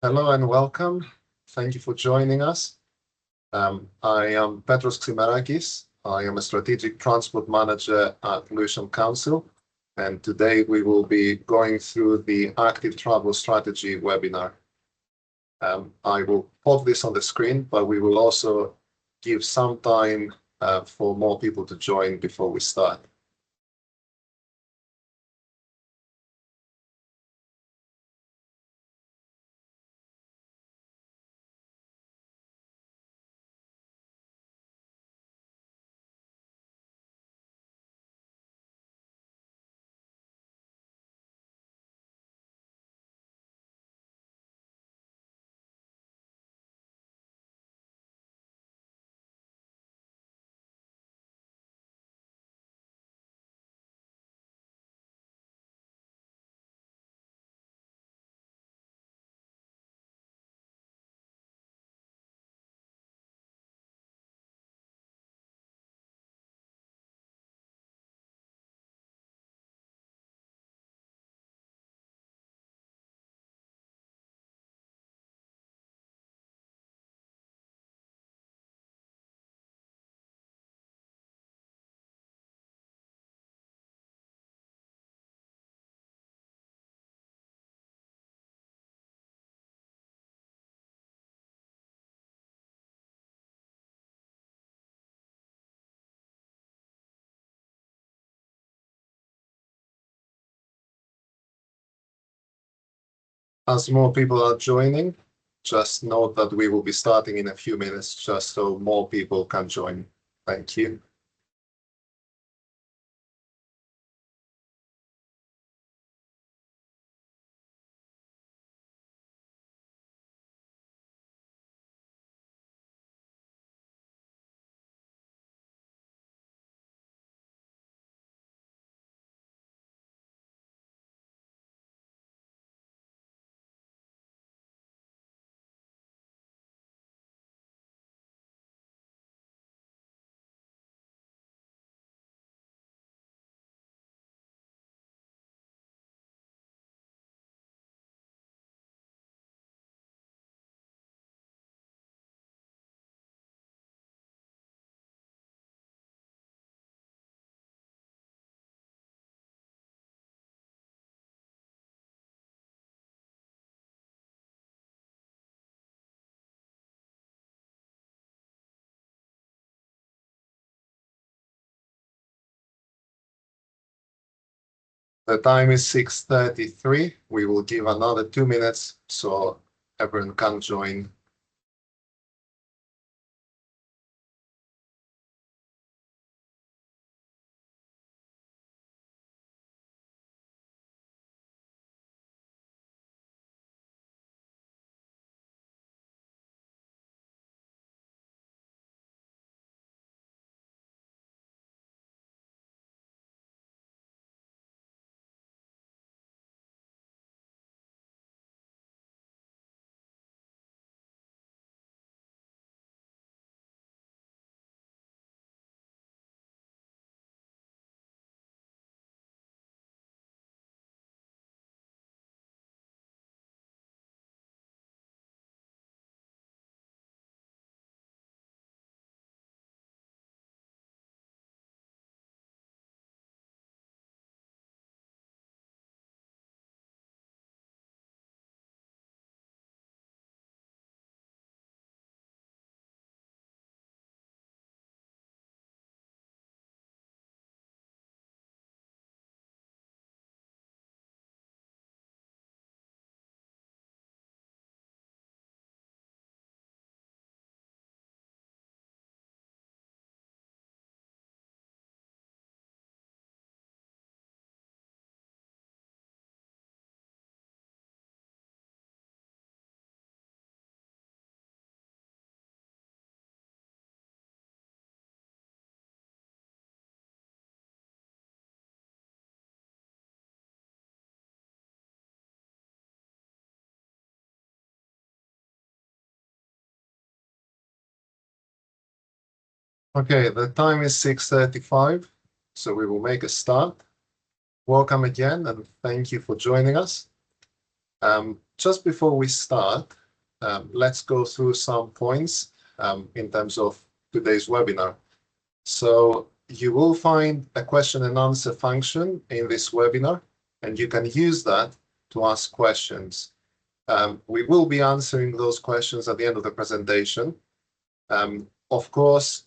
Hello and welcome. Thank you for joining us. I am Petros Ximerakis. I am a strategic transport manager at Lewisham Council, and today we will be going through the Active Travel Strategy webinar. I will pop this on the screen, but we will also give some time for more people to join before we start. As more people are joining, just note that we will be starting in a few minutes just so more people can join. Thank you. The time is 6:33. We will give another 2 minutes so everyone can join. Okay, the time is 6:35, so we will make a start. Welcome again, and thank you for joining us. just before we start, let's go through some points in terms of today's webinar. So you will find a question and answer function in this webinar, and you can use that to ask questions. We will be answering those questions at the end of the presentation. Of course,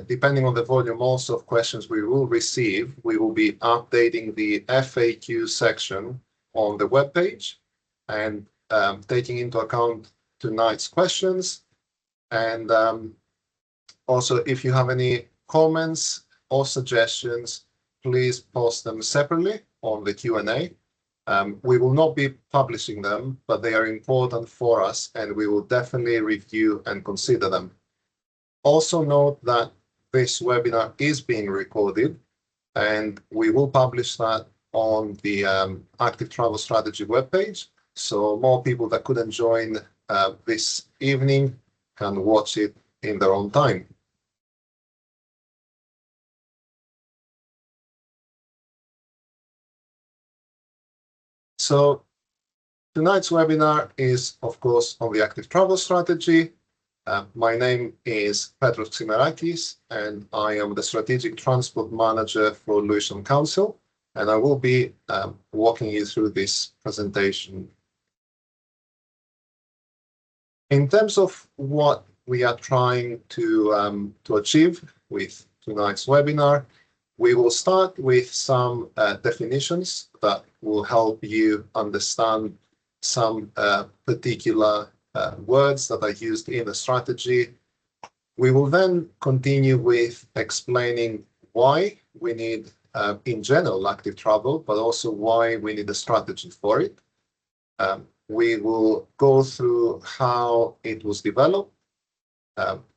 depending on the volume also of questions we will receive, we will be updating the FAQ section on the webpage and taking into account tonight's questions. And also, if you have any comments or suggestions, please post them separately on the Q&A. We will not be publishing them, but they are important for us, and we will definitely review and consider them. Also note that this webinar is being recorded, and we will publish that on the Active Travel Strategy webpage, so more people that couldn't join this evening can watch it in their own time. So tonight's webinar is, of course, on the Active Travel Strategy. My name is Petros Ximerakis, and I am the Strategic Transport Manager for Lewisham Council, and I will be walking you through this presentation. In terms of what we are trying to achieve with tonight's webinar, we will start with some definitions that will help you understand some particular words that are used in the strategy. We will then continue with explaining why we need, in general, active travel, but also why we need a strategy for it. We will go through how it was developed,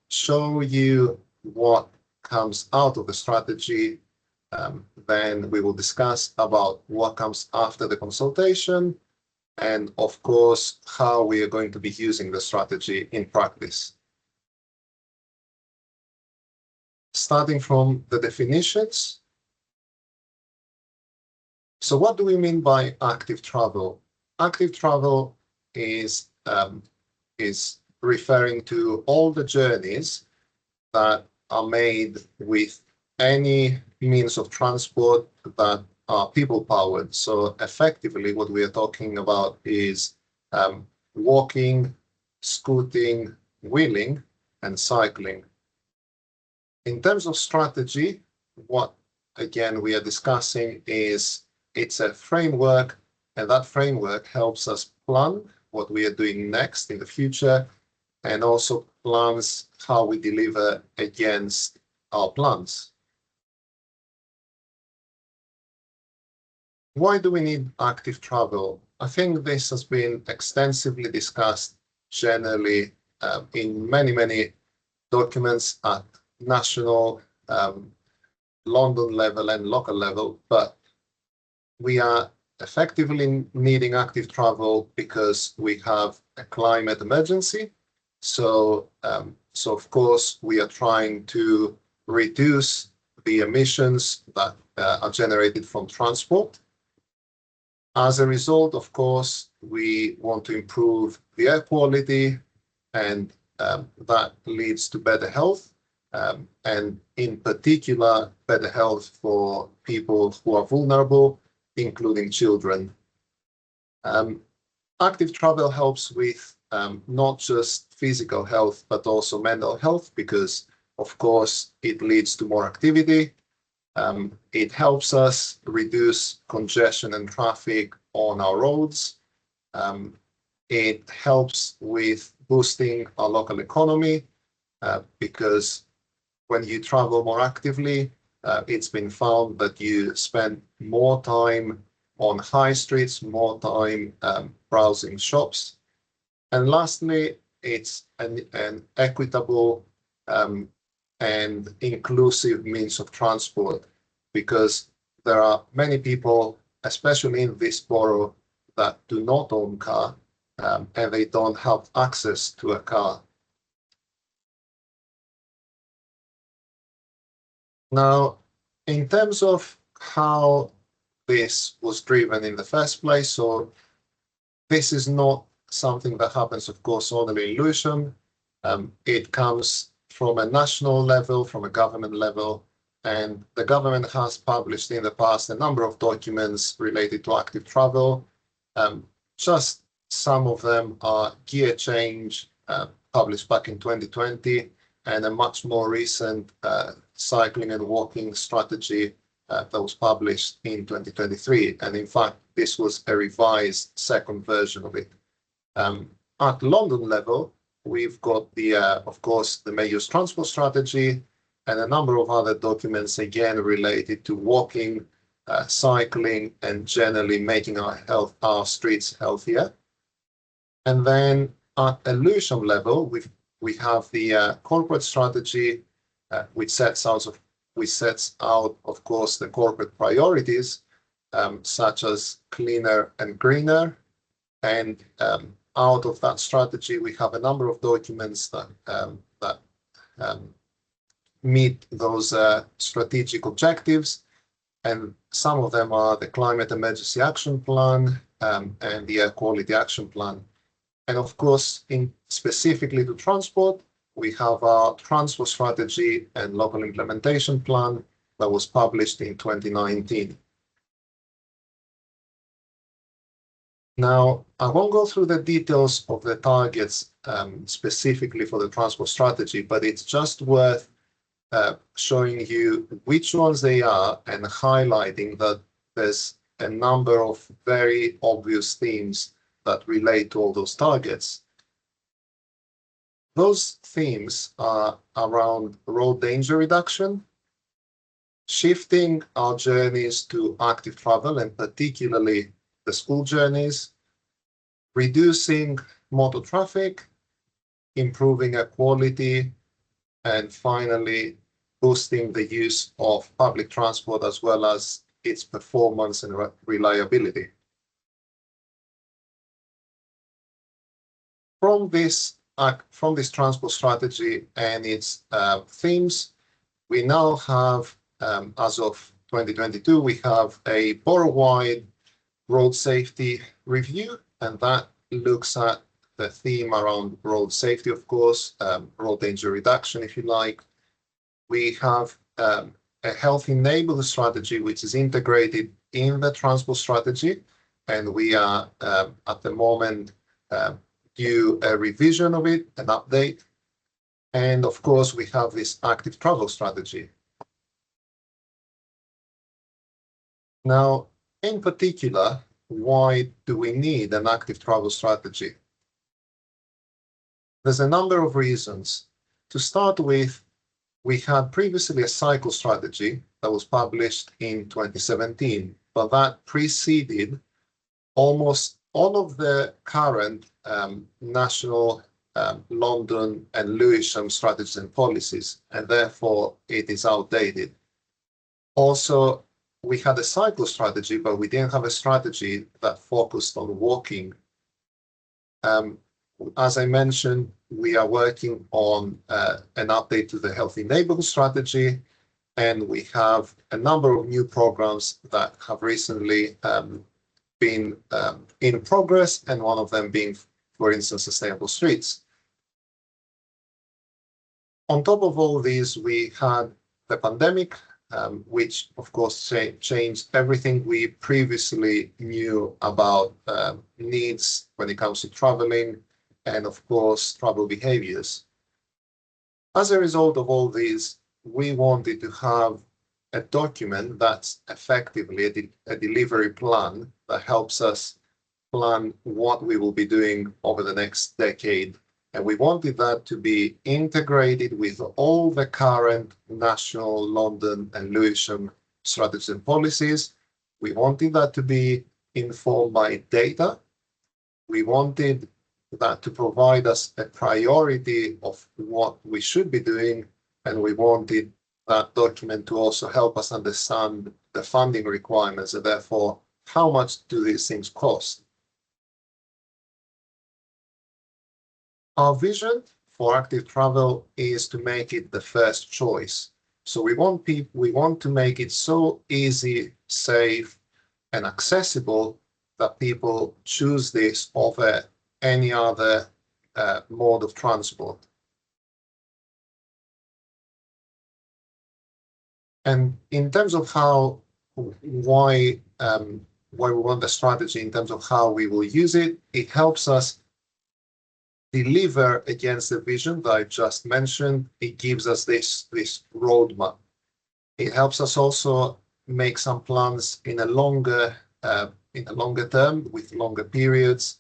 show you what comes out of the strategy. Then we will discuss about what comes after the consultation, and of course, how we are going to be using the strategy in practice. Starting from the definitions. So what do we mean by active travel? Active travel is referring to all the journeys that are made with any means of transport that are people-powered. So effectively, what we are talking about is walking, scooting, wheeling, and cycling. In terms of strategy, what, again, we are discussing is it's a framework, and that framework helps us plan what we are doing next in the future, and also plans how we deliver against our plans. Why do we need active travel? I think this has been extensively discussed generally in many documents at national, London level and local level, but we are effectively needing active travel because we have a climate emergency. So of course, we are trying to reduce the emissions that are generated from transport. As a result, of course, we want to improve the air quality, and that leads to better health, and in particular, better health for people who are vulnerable, including children. Active travel helps with not just physical health, but also mental health, because, of course, it leads to more activity. It helps us reduce congestion and traffic on our roads. It helps with boosting our local economy, because when you travel more actively, it's been found that you spend more time on high streets, more time browsing shops. And lastly, it's an equitable and inclusive means of transport, because there are many people, especially in this borough, that do not own a car, and they don't have access to a car. Now, in terms of how this was driven in the first place, so this is not something that happens, of course, only in Lewisham. It comes from a national level, from a government level, and the government has published in the past a number of documents related to active travel. Just some of them are gear change, published back in 2020, and a much more recent cycling and walking strategy that was published in 2023. And in fact, this was a revised second version of it. At London level, we've got of course, the Mayor's Transport Strategy and a number of other documents, again, related to walking, cycling, and generally making our streets healthier. And then at a Lewisham level, we have the corporate strategy, which sets out, of course, the corporate priorities, such as cleaner and greener. And out of that strategy, we have a number of documents that meet those strategic objectives. And some of them are the Climate Emergency Action Plan and the Air Quality Action Plan. And of course, specifically to transport, we have our Transport Strategy and Local Implementation Plan that was published in 2019. Now, I won't go through the details of the targets specifically for the Transport Strategy, but it's just worth showing you which ones they are and highlighting that there's a number of very obvious themes that relate to all those targets. Those themes are around road danger reduction, shifting our journeys to active travel, and particularly the school journeys, reducing motor traffic, improving air quality, and finally, boosting the use of public transport as well as its performance and reliability. From this transport strategy and its themes, we now have, as of 2022, we have a borough-wide road safety review, and that looks at the theme around road safety, of course, road danger reduction, if you like. We have a healthy neighborhood strategy, which is integrated in the transport strategy, and we are at the moment due a revision of it, an update. And of course, we have this active travel strategy. Now, in particular, why do we need an active travel strategy? There's a number of reasons. To start with, we had previously a cycle strategy that was published in 2017, but that preceded almost all of the current national London and Lewisham strategies and policies, and therefore it is outdated. Also, we had a cycle strategy, but we didn't have a strategy that focused on walking. As I mentioned, we are working on an update to the Healthy Neighborhood Strategy, and we have a number of new programs that have recently been in progress, and one of them being, for instance, Sustainable Streets. On top of all these, we had the pandemic, which of course changed everything we previously knew about needs when it comes to traveling and of course travel behaviors. As a result of all these, we wanted to have a document that's effectively a delivery plan that helps us plan what we will be doing over the next decade. And we wanted that to be integrated with all the current national London and Lewisham strategies and policies. We wanted that to be informed by data. We wanted that to provide us a priority of what we should be doing. And we wanted that document to also help us understand the funding requirements and therefore how much do these things cost. Our vision for active travel is to make it the first choice. So we want to make it so easy, safe, and accessible that people choose this over any other mode of transport. And in terms of why we want the strategy, in terms of how we will use it, it helps us deliver against the vision that I just mentioned. It gives us this roadmap. It helps us also make some plans in a longer term with longer periods.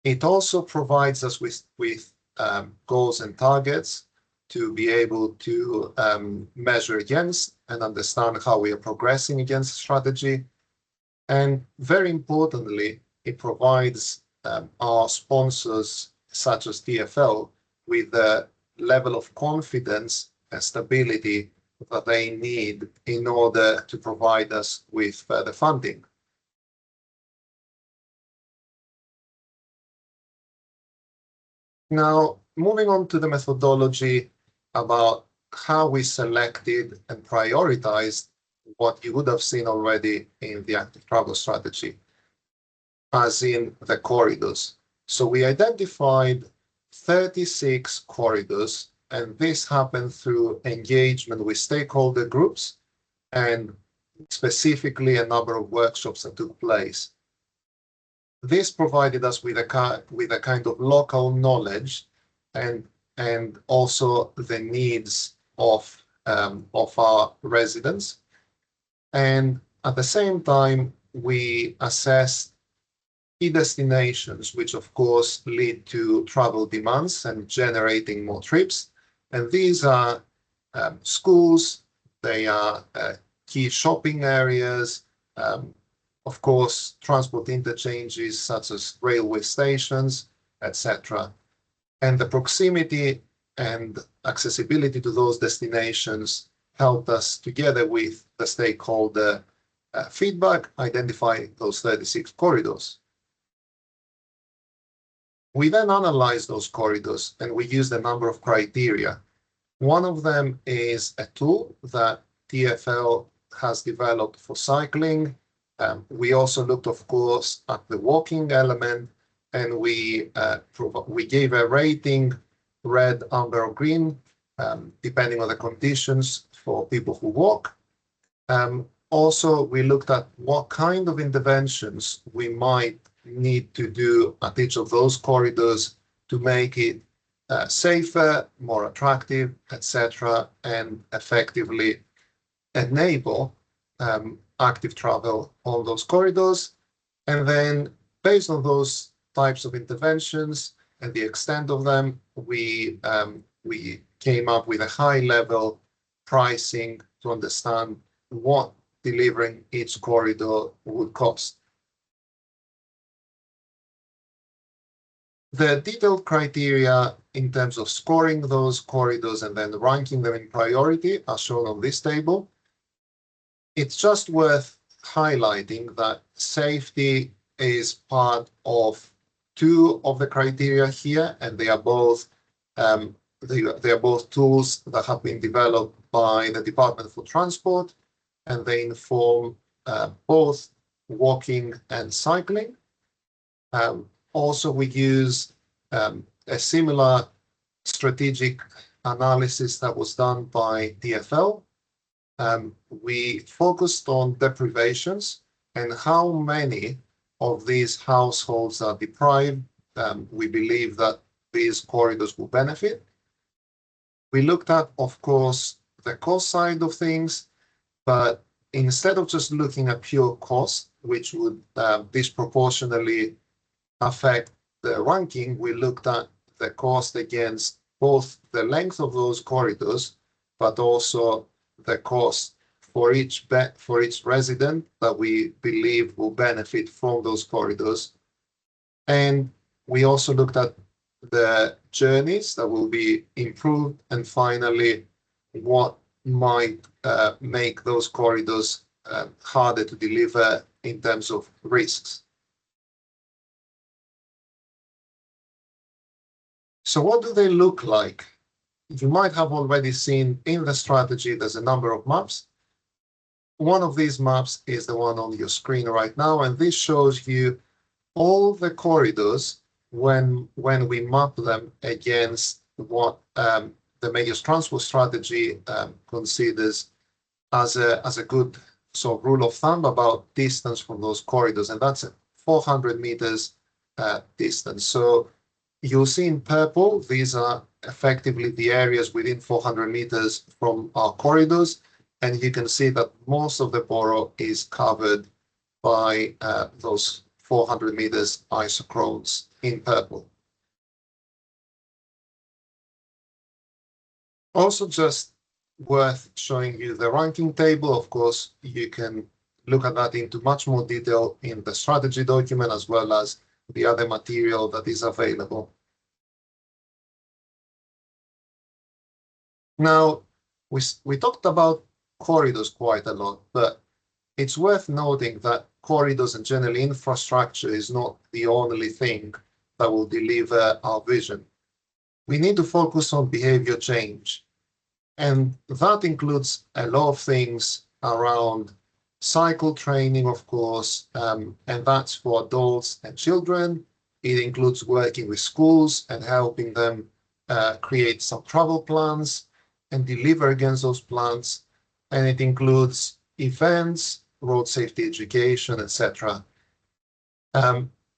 It also provides us with goals and targets to be able to measure against and understand how we are progressing against the strategy. And very importantly, it provides our sponsors, such as TfL, with the level of confidence and stability that they need in order to provide us with further funding. Now, moving on to the methodology about how we selected and prioritized what you would have seen already in the active travel strategy, as in the corridors. So we identified 36 corridors, and this happened through engagement with stakeholder groups and specifically a number of workshops that took place. This provided us with a kind of local knowledge and also the needs of our residents. And at the same time, we assessed key destinations, which of course lead to travel demands and generating more trips. And these are schools, they are key shopping areas, of course, transport interchanges such as railway stations, etc. And the proximity and accessibility to those destinations helped us, together with the stakeholder feedback, identify those 36 corridors. We then analyzed those corridors and we used a number of criteria. One of them is a tool that TfL has developed for cycling. We also looked, of course, at the walking element, and we gave a rating, red, amber, or green, depending on the conditions for people who walk. Also, we looked at what kind of interventions we might need to do at each of those corridors to make it safer, more attractive, etc., and effectively enable active travel on those corridors. And then, based on those types of interventions and the extent of them, we came up with a high-level pricing to understand what delivering each corridor would cost. The detailed criteria in terms of scoring those corridors and then ranking them in priority are shown on this table. It's just worth highlighting that safety is part of two of the criteria here, and they are both tools that have been developed by the Department for Transport, and they inform both walking and cycling. Also, we use a similar strategic analysis that was done by TfL. We focused on deprivations and how many of these households are deprived. We believe that these corridors will benefit. We looked at, of course, the cost side of things, but instead of just looking at pure cost, which would disproportionately affect the ranking, we looked at the cost against both the length of those corridors, but also the cost for each resident that we believe will benefit from those corridors. And we also looked at the journeys that will be improved, and finally, what might make those corridors harder to deliver in terms of risks. So what do they look like? You might have already seen in the strategy, there's a number of maps. One of these maps is the one on your screen right now, and this shows you all the corridors when we map them against what the Mayor's Transport Strategy considers as a good sort of rule of thumb about distance from those corridors, and that's a 400 meters distance. So you'll see in purple, these are effectively the areas within 400 meters from our corridors, and you can see that most of the borough is covered by those 400 meters isochrones in purple. Also, just worth showing you the ranking table. Of course, you can look at that into much more detail in the strategy document, as well as the other material that is available. Now, we talked about corridors quite a lot, but it's worth noting that corridors and generally infrastructure is not the only thing that will deliver our vision. We need to focus on behavior change. And that includes a lot of things around cycle training, of course, and that's for adults and children. It includes working with schools and helping them create some travel plans and deliver against those plans. And it includes events, road safety education, etc.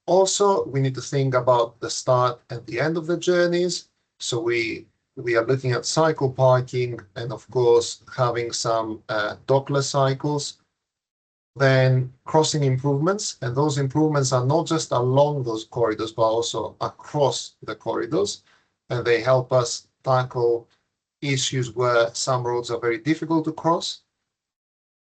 Also, we need to think about the start and the end of the journeys. So we are looking at cycle parking and, of course, having some dockless cycles. Then crossing improvements, and those improvements are not just along those corridors, but also across the corridors. And they help us tackle issues where some roads are very difficult to cross.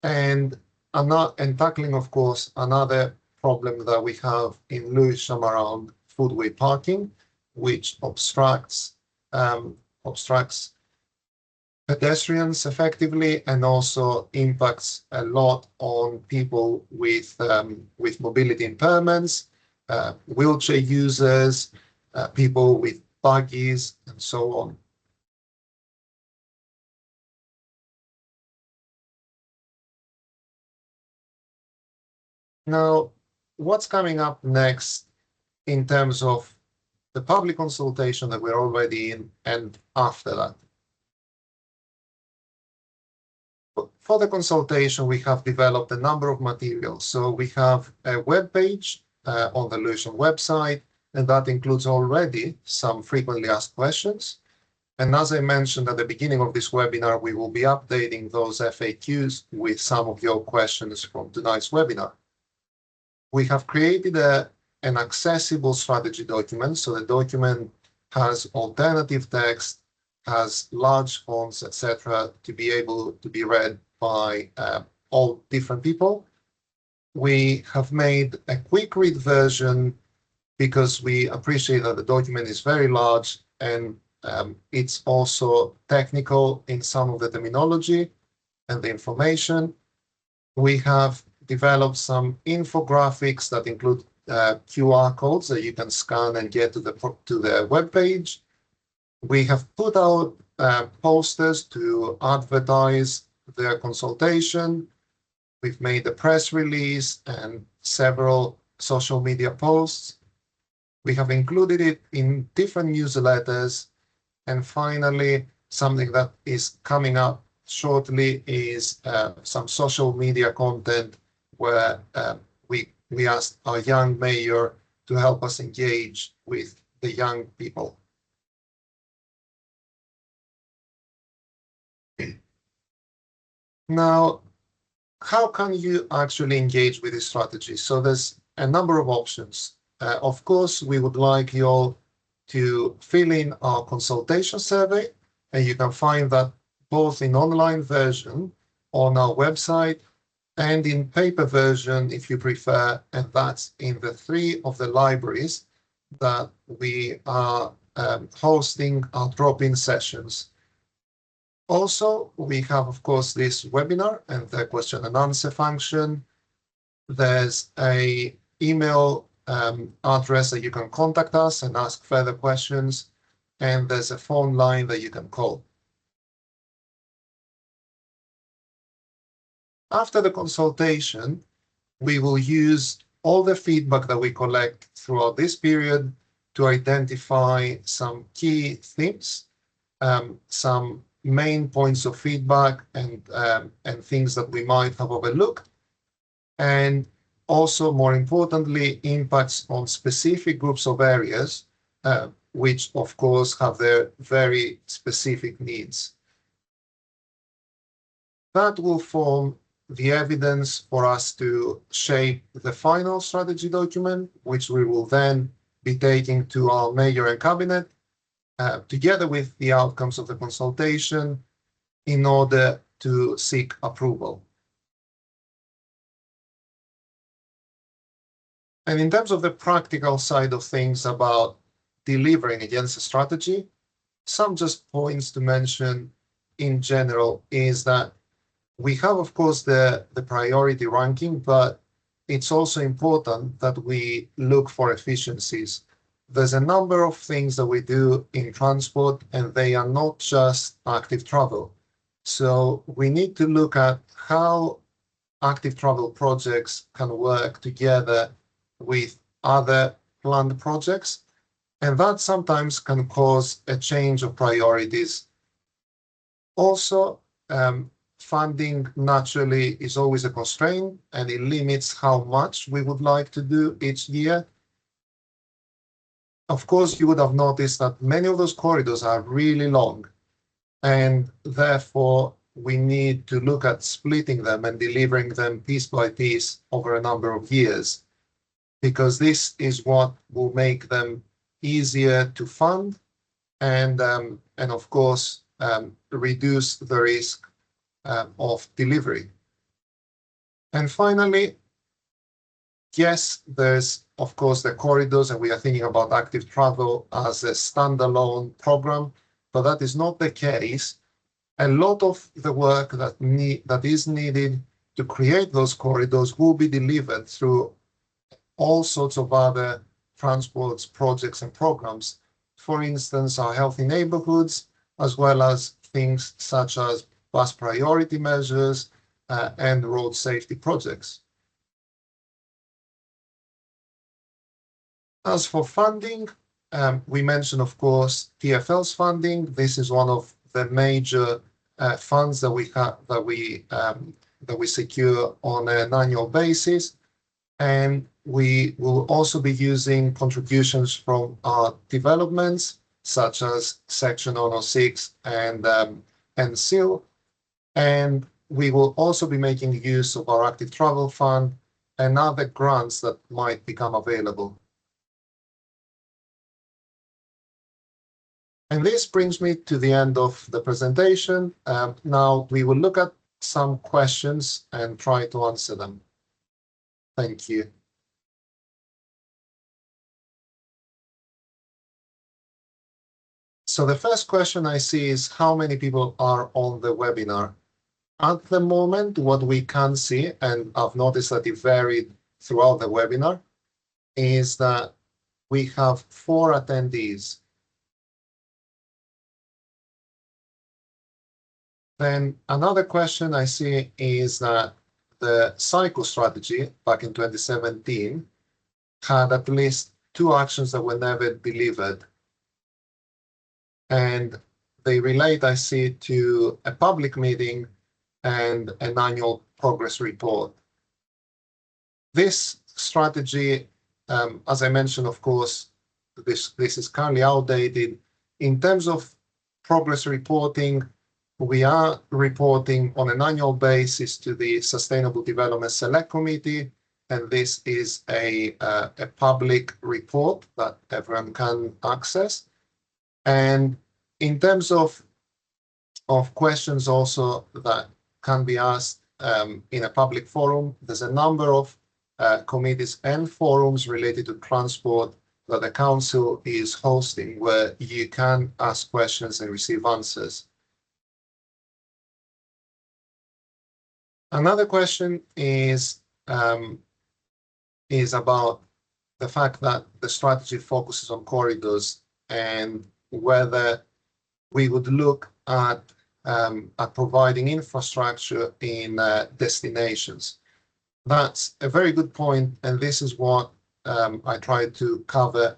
And tackling, of course, another problem that we have in Lewisham around footway parking, which obstructs pedestrians effectively and also impacts a lot on people with mobility impairments, wheelchair users, people with buggies, and so on. Now, what's coming up next in terms of the public consultation that we're already in and after that? For the consultation, we have developed a number of materials. So we have a web page on the Lewisham website, and that includes already some frequently asked questions. And as I mentioned at the beginning of this webinar, we will be updating those FAQs with some of your questions from tonight's webinar. We have created an accessible strategy document. So the document has alternative text, has large fonts, etc., to be able to be read by all different people. We have made a quick read version because we appreciate that the document is very large and it's also technical in some of the terminology and the information. We have developed some infographics that include QR codes that you can scan and get to the web page. We have put out posters to advertise their consultation. We've made a press release and several social media posts. We have included it in different newsletters. And finally, something that is coming up shortly is some social media content where we asked our young mayor to help us engage with the young people. Now, how can you actually engage with this strategy? So there's a number of options. Of course, we would like you all to fill in our consultation survey, and you can find that both in online version on our website and in paper version if you prefer, and that's in the 3 of the libraries that we are hosting our drop-in sessions. Also, we have, of course, this webinar and the question and answer function. There's an email address that you can contact us and ask further questions, and there's a phone line that you can call. After the consultation, we will use all the feedback that we collect throughout this period to identify some key themes, some main points of feedback, and things that we might have overlooked, and also, more importantly, impacts on specific groups of areas, which of course have their very specific needs. That will form the evidence for us to shape the final strategy document, which we will then be taking to our mayor and cabinet, together with the outcomes of the consultation, in order to seek approval. And in terms of the practical side of things about delivering against a strategy, some just points to mention in general is that we have, of course, the priority ranking, but it's also important that we look for efficiencies. There's a number of things that we do in transport, and they are not just active travel. So we need to look at how active travel projects can work together with other planned projects, and that sometimes can cause a change of priorities. Also, funding naturally is always a constraint, and it limits how much we would like to do each year. Of course, you would have noticed that many of those corridors are really long, and therefore we need to look at splitting them and delivering them piece by piece over a number of years, because this is what will make them easier to fund and of course, reduce the risk of delivery. And finally, yes, there's of course the corridors, and we are thinking about active travel as a standalone program, but that is not the case. A lot of the work that is needed to create those corridors will be delivered through all sorts of other transports projects and programs. For instance, our healthy neighborhoods, as well as things such as bus priority measures and road safety projects. As for funding, we mentioned, of course, TfL's funding. This is one of the major funds that we secure on an annual basis, and we will also be using contributions from our developments, such as Section 106 and SIL, and we will also be making use of our active travel fund and other grants that might become available. And this brings me to the end of the presentation. Now we will look at some questions and try to answer them. Thank you. So the first question I see is how many people are on the webinar? At the moment, what we can see, and I've noticed that it varied throughout the webinar, is that we have 4 attendees. Then another question I see is that the cycle strategy back in 2017 had at least 2 actions that were never delivered. And they relate, I see, to a public meeting and an annual progress report. This strategy, as I mentioned, of course, this is currently outdated. In terms of progress reporting, we are reporting on an annual basis to the Sustainable Development Select Committee, and this is a public report that everyone can access. And in terms of questions also that can be asked in a public forum, there's a number of committees and forums related to transport that the council is hosting, where you can ask questions and receive answers. Another question is about the fact that the strategy focuses on corridors and whether we would look at providing infrastructure in destinations. That's a very good point, and this is what I tried to cover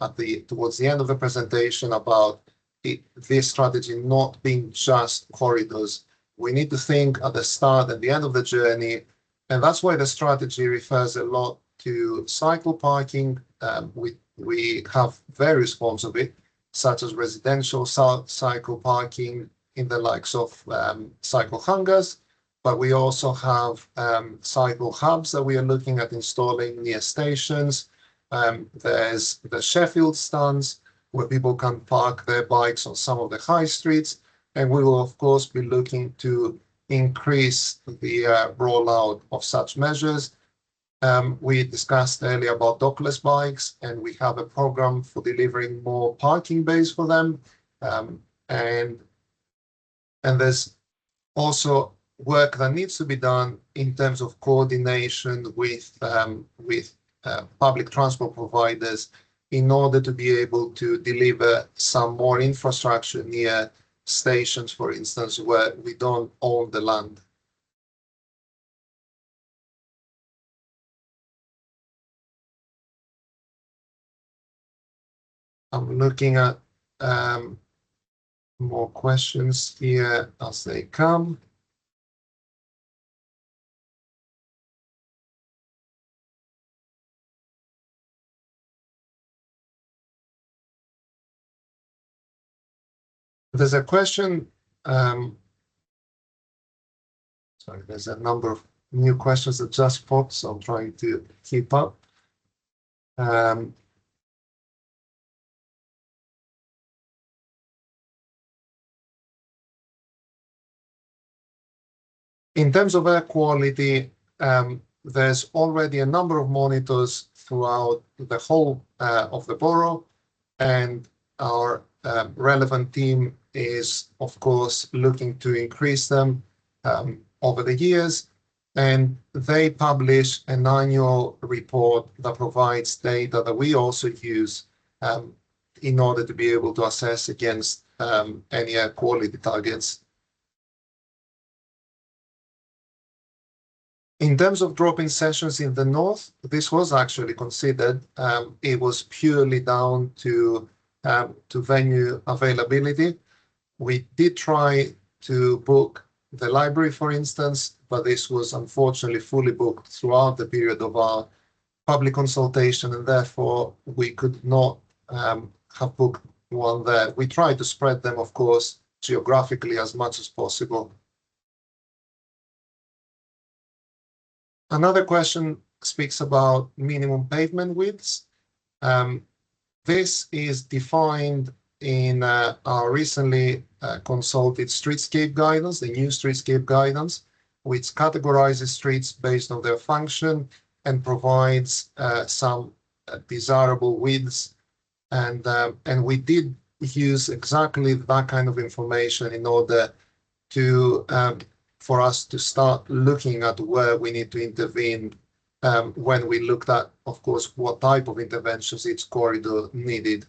towards the end of the presentation about this strategy not being just corridors. We need to think at the start and the end of the journey, and that's why the strategy refers a lot to cycle parking. We have various forms of it, such as residential cycle parking in the likes of cycle hangars, but we also have cycle hubs that we are looking at installing near stations. There's the Sheffield stands where people can park their bikes on some of the high streets, and we will of course be looking to increase the rollout of such measures. We discussed earlier about dockless bikes, and we have a program for delivering more parking bays for them. And there's also work that needs to be done in terms of coordination with public transport providers in order to be able to deliver some more infrastructure near stations, for instance, where we don't own the land. I'm looking at more questions here as they come. There's a question, sorry, there's a number of new questions that just popped, so I'm trying to keep up. In terms of air quality, there's already a number of monitors throughout the whole of the borough, and our relevant team is, of course, looking to increase them over the years. And they publish an annual report that provides data that we also use in order to be able to assess against any air quality targets. In terms of drop-in sessions in the north, this was actually considered. It was purely down to venue availability. We did try to book the library, for instance, but this was unfortunately fully booked throughout the period of our public consultation, and therefore we could not have booked one there. We tried to spread them, of course, geographically as much as possible. Another question speaks about minimum pavement widths. This is defined in our recently consulted streetscape guidance, the new streetscape guidance, which categorizes streets based on their function and provides some desirable widths. And we did use exactly that kind of information in order to for us to start looking at where we need to intervene when we looked at, of course, what type of interventions each corridor needed.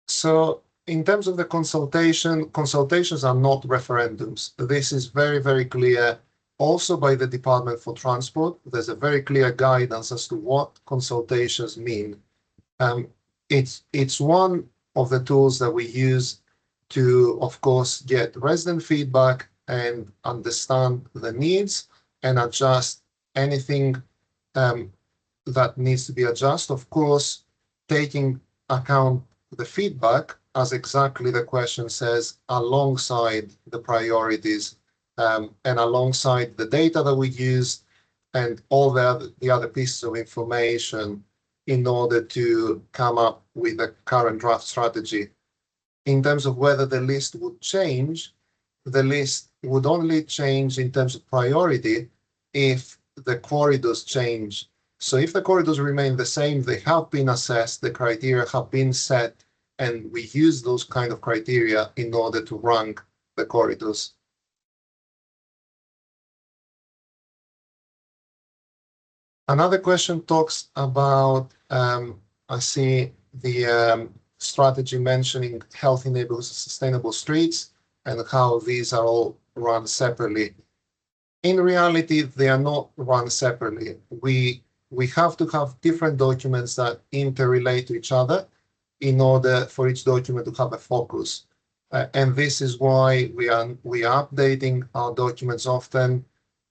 So in terms of the consultations are not referendums. This is very, very clear. Also by the Department for Transport, there's a very clear guidance as to what consultations mean. It's one of the tools that we use to, of course, get resident feedback and understand the needs and adjust anything that needs to be adjusted. Of course, taking account the feedback, as exactly the question says, alongside the priorities and alongside the data that we use and all the other pieces of information in order to come up with a current draft strategy. In terms of whether the list would change, the list would only change in terms of priority if the corridors change. So if the corridors remain the same, they have been assessed, the criteria have been set, and we use those kind of criteria in order to rank the corridors. Another question talks about, I see the strategy mentioning healthy neighborhoods and sustainable streets and how these are all run separately. In reality, they are not run separately. We have to have different documents that interrelate to each other in order for each document to have a focus. And this is why we are updating our documents often.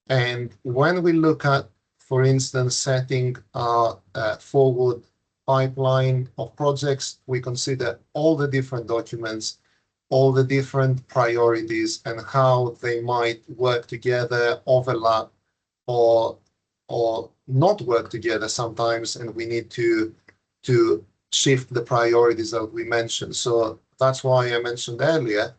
And when we look at, for instance, setting our forward pipeline of projects, we consider all the different documents, all the different priorities, and how they might work together, overlap, or not work together sometimes, and we need to shift the priorities that we mentioned. So that's why I mentioned earlier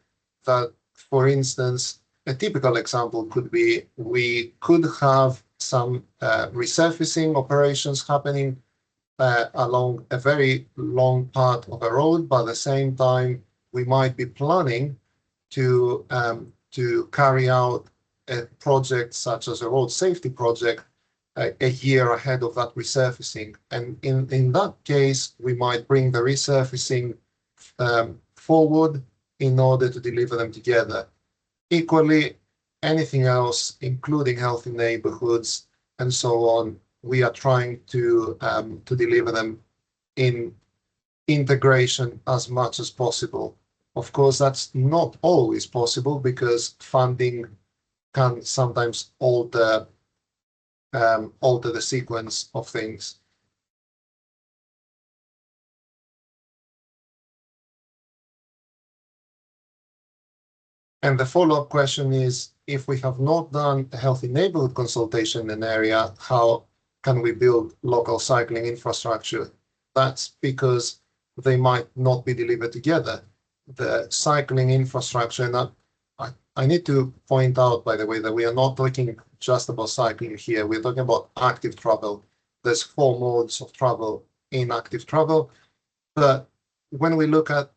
that, for instance, a typical example could be we could have some resurfacing operations happening along a very long part of a road, but at the same time, we might be planning to carry out a project such as a road safety project a year ahead of that resurfacing. And in that case, we might bring the resurfacing forward in order to deliver them together. Equally, anything else, including healthy neighborhoods and so on, we are trying to deliver them in integration as much as possible. Of course, that's not always possible because funding can sometimes alter the sequence of things. And the follow-up question is, if we have not done a healthy neighborhood consultation in an area, how can we build local cycling infrastructure? That's because they might not be delivered together. The cycling infrastructure, and I need to point out, by the way, that we are not talking just about cycling here. We're talking about active travel. There's 4 modes of travel in active travel. But when we look at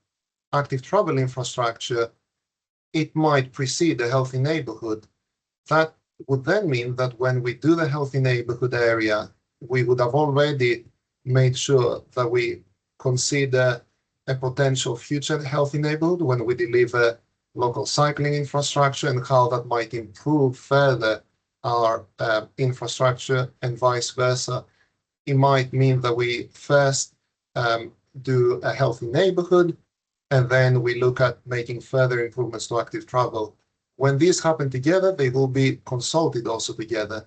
active travel infrastructure, it might precede a healthy neighborhood. That would then mean that when we do the healthy neighborhood area, we would have already made sure that we consider a potential future healthy neighborhood when we deliver local cycling infrastructure and how that might improve further our infrastructure and vice versa. It might mean that we first do a healthy neighborhood, and then we look at making further improvements to active travel. When these happen together, they will be consulted also together.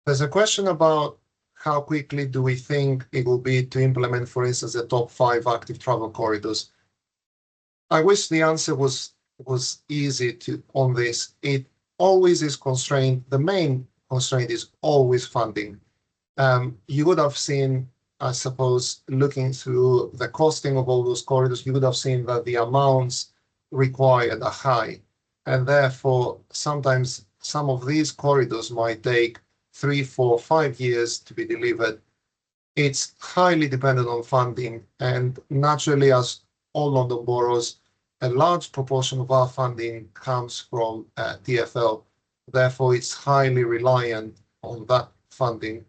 There's a question about how quickly do we think it will be to implement, for instance, the top 5 active travel corridors. I wish the answer was easy on this. It always is constrained. The main constraint is always funding. You would have seen, I suppose, looking through the costing of all those corridors, you would have seen that the amounts required are high. And therefore, sometimes some of these corridors might take 3, 4, 5 years to be delivered. It's highly dependent on funding. And naturally, as all London boroughs, a large proportion of our funding comes from TfL. Therefore, it's highly reliant on that funding.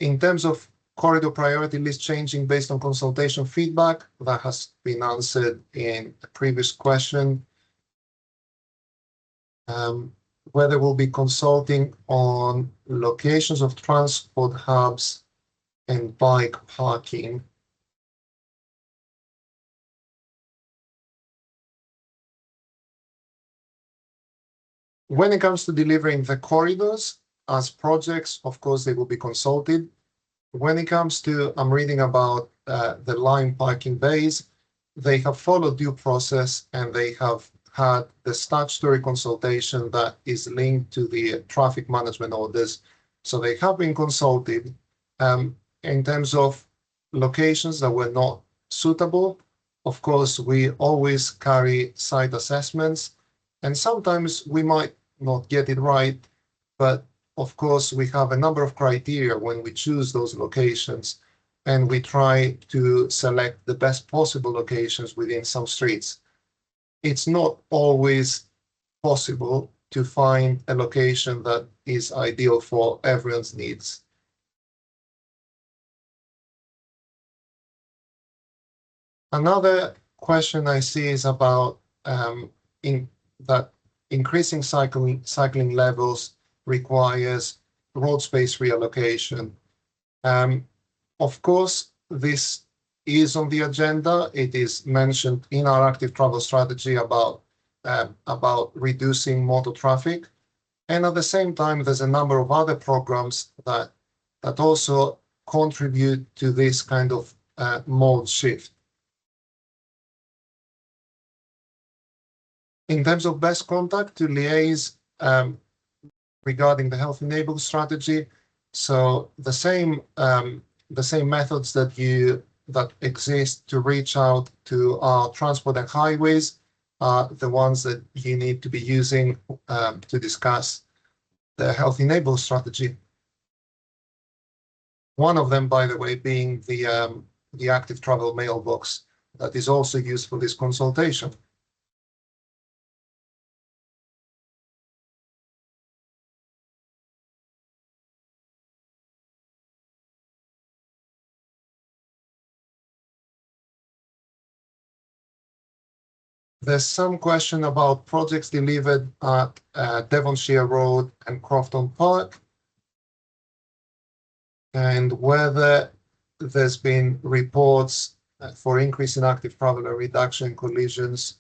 In terms of corridor priority list changing based on consultation feedback, that has been answered in the previous question. Whether we'll be consulting on locations of transport hubs and bike parking. When it comes to delivering the corridors as projects, of course, they will be consulted. When it comes to, I'm reading about the line parking bays, they have followed due process and they have had the statutory consultation that is linked to the traffic management orders. So they have been consulted. In terms of locations that were not suitable, of course, we always carry site assessments, and sometimes we might not get it right, but of course, we have a number of criteria when we choose those locations. and we try to select the best possible locations within some streets. It's not always possible to find a location that is ideal for everyone's needs. Another question I see is about that increasing cycling levels requires road space reallocation. Of course, this is on the agenda. It is mentioned in our active travel strategy about reducing motor traffic. And at the same time, there's a number of other programs that also contribute to this kind of mode shift. In terms of best contact to liaise regarding the health enabled strategy, so the same methods that exist to reach out to our transport and highways are the ones that you need to be using to discuss the health enabled strategy. One of them, by the way, being the active travel mailbox that is also used for this consultation. There's some question about projects delivered at Devonshire Road and Crofton Park, and whether there's been reports for increase in active travel and reduction in collisions.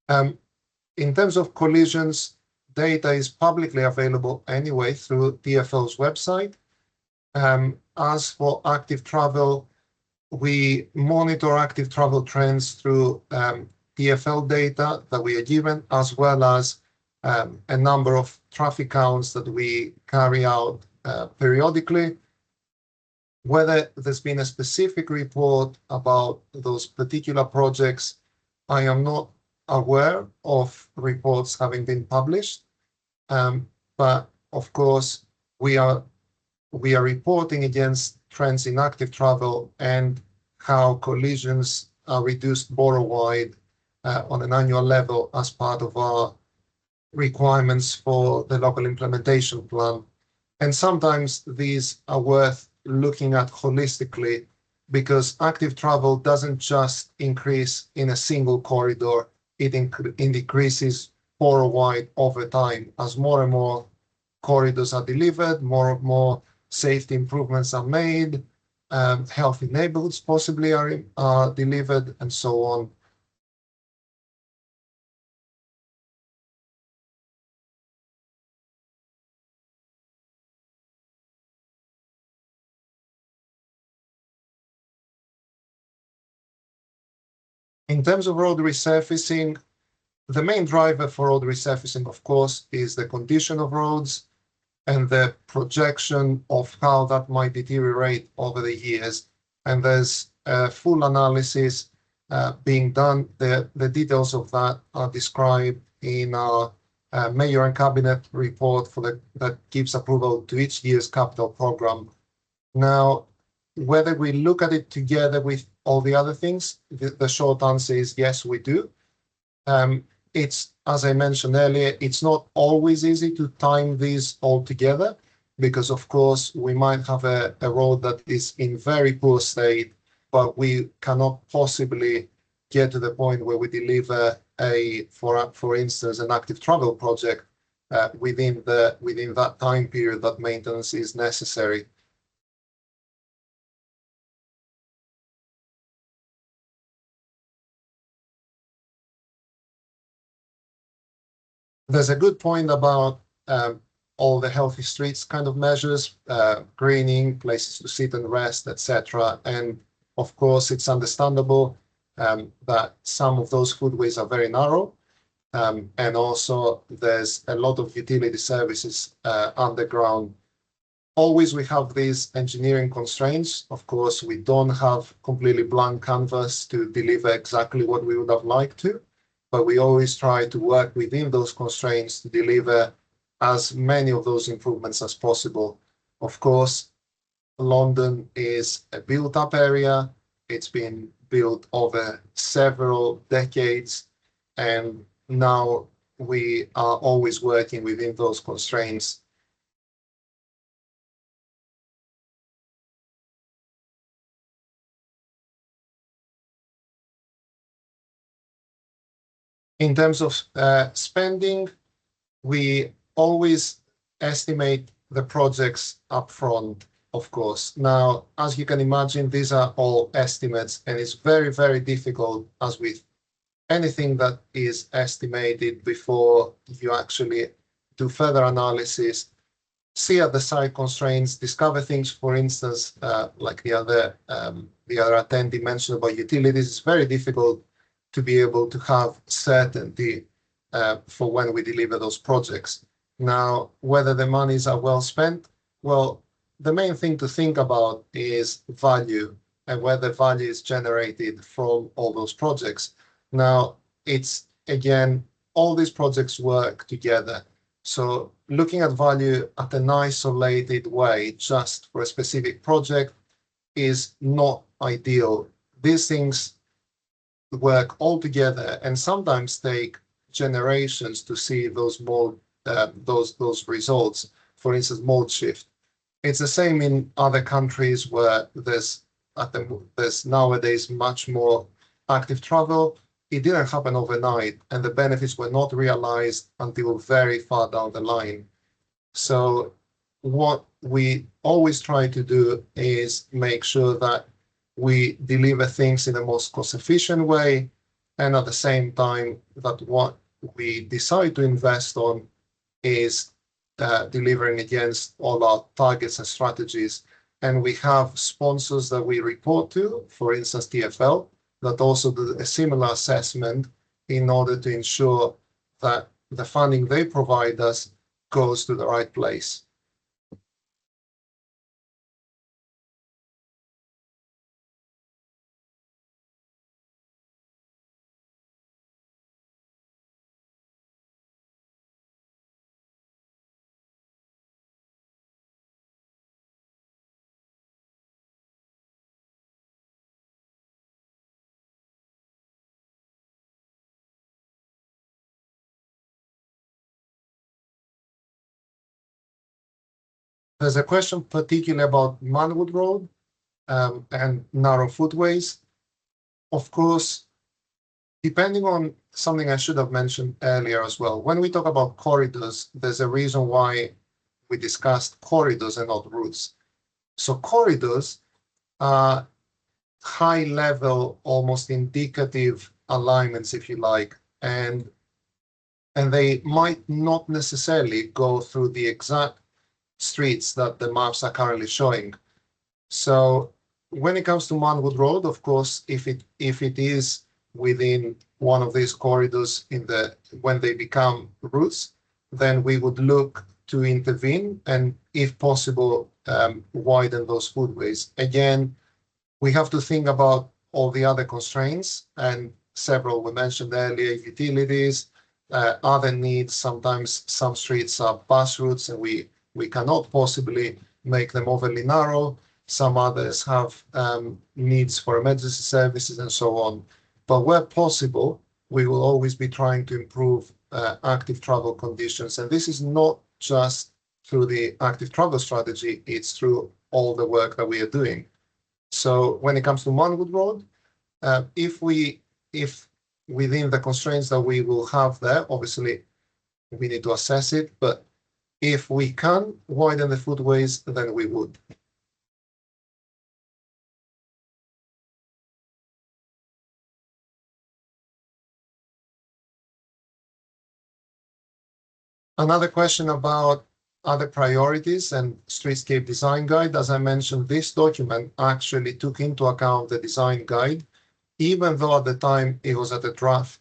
In terms of collisions, data is publicly available anyway through TfL's website. As for active travel, we monitor active travel trends through TfL data that we are given, as well as a number of traffic counts that we carry out periodically. Whether there's been a specific report about those particular projects, I am not aware of reports having been published. But of course, we are reporting against trends in active travel and how collisions are reduced borough-wide on an annual level as part of our requirements for the local implementation plan. And sometimes these are worth looking at holistically, because active travel doesn't just increase in a single corridor, it increases borough-wide over time. As more and more corridors are delivered, more and more safety improvements are made, health enabled possibly are delivered, and so on. In terms of road resurfacing, the main driver for road resurfacing, of course, is the condition of roads and the projection of how that might deteriorate over the years. And there's a full analysis being done. The details of that are described in our Mayor and Cabinet report that gives approval to each year's capital program. Now, whether we look at it together with all the other things, the short answer is yes, we do. It's, as I mentioned earlier, it's not always easy to time these all together, because of course we might have a road that is in very poor state, but we cannot possibly get to the point where we deliver for instance, an active travel project within that time period that maintenance is necessary. There's a good point about all the healthy streets kind of measures, greening, places to sit and rest, etc. And of course, it's understandable that some of those footways are very narrow. And also there's a lot of utility services underground. Always we have these engineering constraints. Of course, we don't have completely blank canvas to deliver exactly what we would have liked to, but we always try to work within those constraints to deliver as many of those improvements as possible. Of course, London is a built-up area. It's been built over several decades, and now we are always working within those constraints. In terms of spending, we always estimate the projects upfront, of course. Now, as you can imagine, these are all estimates, and it's very, very difficult, as with anything that is estimated, before you actually do further analysis, see at the site constraints, discover things. For instance, like the other attendee mentioned about utilities, it's very difficult to be able to have certainty for when we deliver those projects. Now, whether the monies are well spent, well, the main thing to think about is value and whether value is generated from all those projects. Now, it's, again, all these projects work together. So looking at value at an isolated way, just for a specific project, is not ideal. These things work all together and sometimes take generations to see those mold, those results. For instance, mold shift. It's the same in other countries where there's nowadays much more active travel. It didn't happen overnight, and the benefits were not realized until very far down the line. So what we always try to do is make sure that we deliver things in the most cost-efficient way, and at the same time that what we decide to invest on is delivering against all our targets and strategies. And we have sponsors that we report to, for instance, TfL, that also do a similar assessment in order to ensure that the funding they provide us goes to the right place. There's a question particularly about Manwood Road and narrow footways. Of course, depending on something I should have mentioned earlier as well, when we talk about corridors, there's a reason why we discussed corridors and not routes. So corridors are high level, almost indicative alignments, if you like, and they might not necessarily go through the exact streets that the maps are currently showing. So when it comes to Manwood Road, of course, if it is within one of these corridors when they become routes, then we would look to intervene and, if possible, widen those footways. Again, we have to think about all the other constraints, and several we mentioned earlier: utilities, other needs. Sometimes some streets are bus routes and we cannot possibly make them overly narrow. Some others have needs for emergency services and so on. But where possible, we will always be trying to improve active travel conditions. And this is not just through the active travel strategy, it's through all the work that we are doing. So when it comes to Manwood Road, if within the constraints that we will have there, obviously we need to assess it, but if we can widen the footways, then we would. Another question about other priorities and streetscape design guide. As I mentioned, this document actually took into account the design guide, even though at the time it was at a draft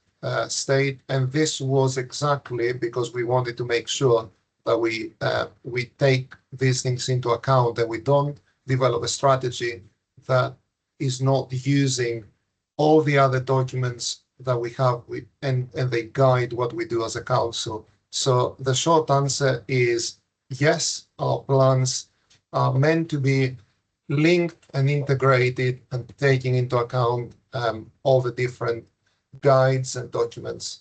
state. And this was exactly because we wanted to make sure that we take these things into account and we don't develop a strategy that is not using all the other documents that we have and they guide what we do as a council. So the short answer is yes, our plans are meant to be linked and integrated and taking into account all the different guides and documents.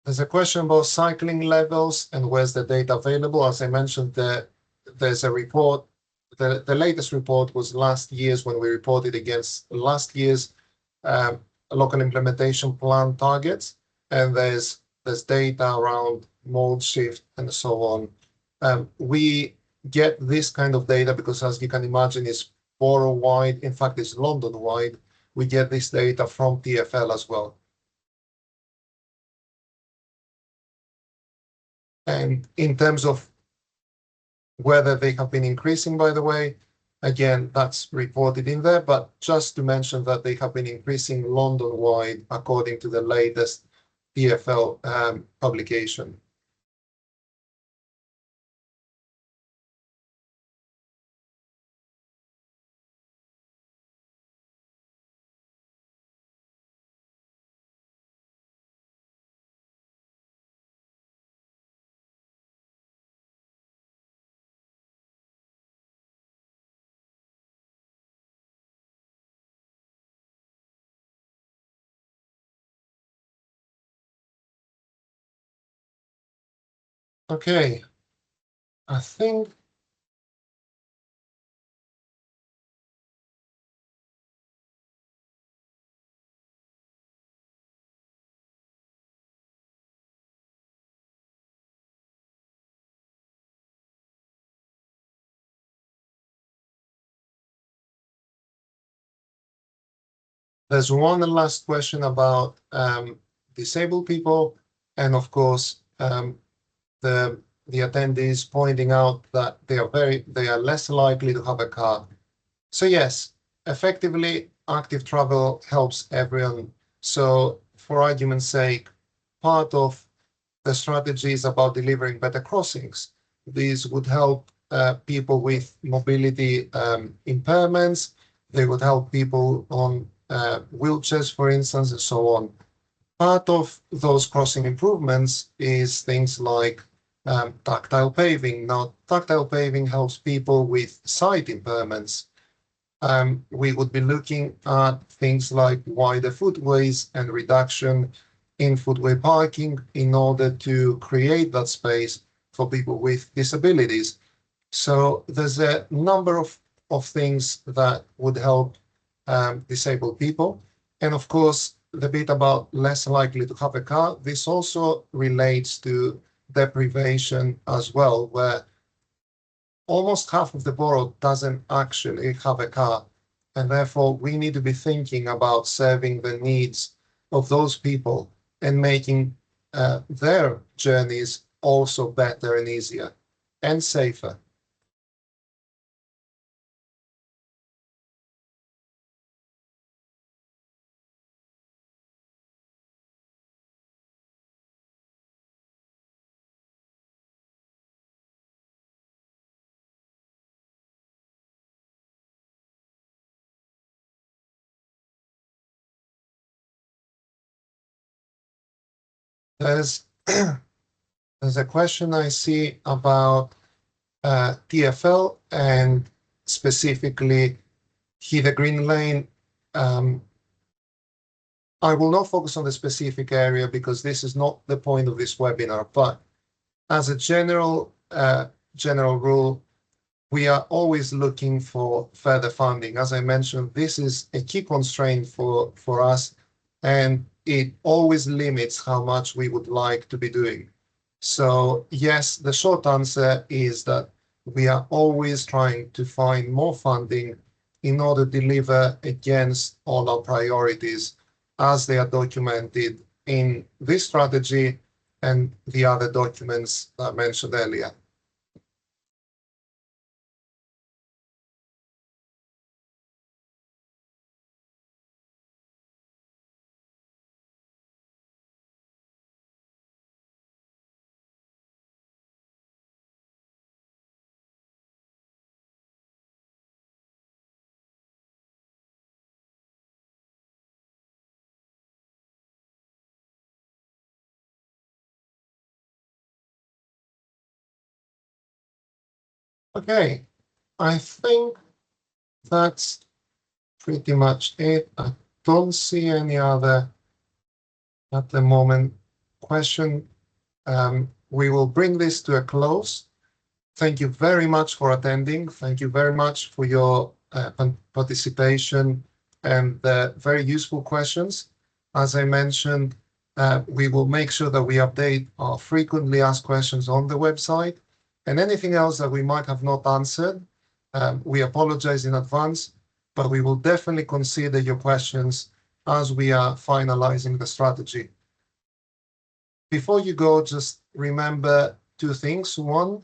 There's a question about cycling levels and where's the data available. As I mentioned, there's a report. The latest report was last year's when we reported against last year's um, local implementation plan targets, and there's data around mode shift and so on. We get this kind of data because, as you can imagine, it's borough-wide. In fact, it's London-wide. We get this data from TfL as well. And in terms of whether they have been increasing, by the way, again, that's reported in there, but just to mention that they have been increasing London-wide according to the latest TfL publication. Okay, I think there's one last question about disabled people, and of course, the attendees pointing out that they are less likely to have a car. So yes, effectively, active travel helps everyone. So for argument's sake, part of the strategy is about delivering better crossings. These would help people with mobility impairments. They would help people on wheelchairs, for instance, and so on. Part of those crossing improvements is things like tactile paving. Now, tactile paving helps people with sight impairments. We would be looking at things like wider footways and reduction in footway parking in order to create that space for people with disabilities. So there's a number of things that would help disabled people. And of course, the bit about less likely to have a car, this also relates to deprivation as well, where almost half of the borough doesn't actually have a car. And therefore, we need to be thinking about serving the needs of those people and making their journeys also better and easier and safer. There's there's a question I see about TfL and specifically Heather Green Lane. I will not focus on the specific area because this is not the point of this webinar, but as a general rule, we are always looking for further funding. As I mentioned, this is a key constraint for us, and it always limits how much we would like to be doing. So yes, the short answer is that we are always trying to find more funding in order to deliver against all our priorities as they are documented in this strategy and the other documents that I mentioned earlier. Okay, I think that's pretty much it. I don't see any other at the moment question. We will bring this to a close. Thank you very much for attending. Thank you very much for your participation and very useful questions. As I mentioned, we will make sure that we update our frequently asked questions on the website, and anything else that we might have not answered, we apologize in advance, but we will definitely consider your questions as we are finalizing the strategy. Before you go, just remember two things. One,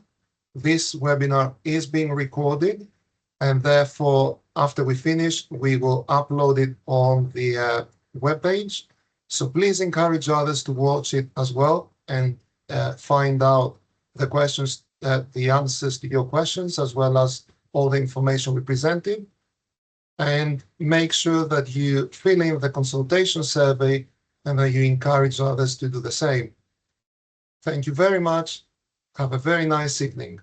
this webinar is being recorded, and therefore, after we finish, we will upload it on the webpage. So please encourage others to watch it as well and find out the questions, the answers to your questions, as well as all the information we presented. And make sure that you fill in the consultation survey and that you encourage others to do the same. Thank you very much. Have a very nice evening.